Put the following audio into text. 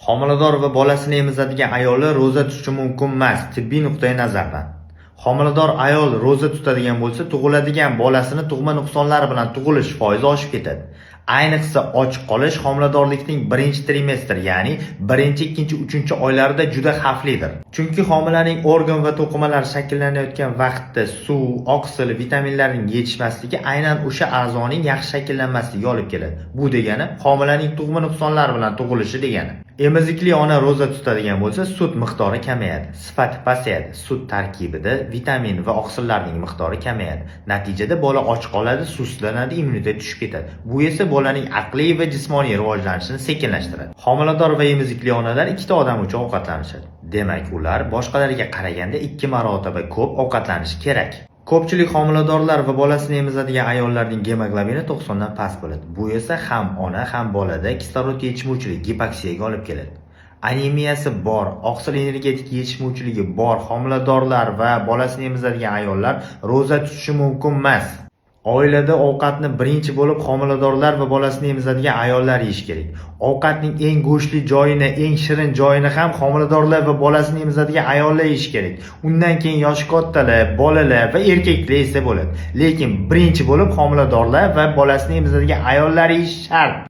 Homilador va bolasini emizadigan ayollar ro'za tutishi mumkin emas, tibbiy nuqtai nazardan. Homilador ayol ro'za tutadigan bo'lsa, tug'iladigan bolasini tug'ma nuqsonlari bilan tug'ilish foizi oshib ketadi. Ayniqsa och qolish homiladorlikning birinchi trimestr, ya'ni birinchi, ikkinchi, uchinchi oylarida juda xavflidir. Chunki homilaning organ va to'qimalar shakllanayotgan vaqtda suv, oqsil, vitaminlarning yetishmasligi aynan o'sha a'zoning yaxshi shakllanmasligiga olib keladi. Bu degani homilaning tug'ma nuqsonlari bilan tug'ilishi degani. Emizikli ona ro'za tutadigan bo'lsa, sut miqdori kamayadi, sifati pasayadi, sut tarkibida vitamin va oqsillarning miqdori kamayadi. Natijada bola och qoladi, sustlanadi, immunitet tushib ketadi. Bu esa bolaning aqliy va jismoniy rivojlanishini sekinlashtiradi. Homilador va emizikli onalar ikkita odam uchun ovqatlanishadi. Demak, ular boshqalarga qaraganda 2 marotaba ko'p ovqatlanishi kerak. Ko'pchilik homiladorlar va bolasini emizadigan ayollarning gemoglobini 90 dan past bo'ladi. Bu esa ham ona, ham bolada kislorod yetishmovchilik, gipoksiyaga olib keladi. Anemiyasi bor, oqsil energetik yetishmovchiligi bor homiladorlar va bolasini emizadigan ayollar ro'za tutishi mumkin emas. Oilada ovqatni birinchi bo'lib homiladorlar va bolasini emizadigan ayollar yeyish kerak. Ovqatning eng go'shtli joyini, eng shirin joyini ham homiladorlar va bolasini emizadigan ayollar yeyish kerak. Undan keyin yoshi kattalar, bolalar va erkaklar yesa bo'ladi. Lekin birinchi bo'lib homiladorlar va bolasini emizadigan ayollar yeyish shart.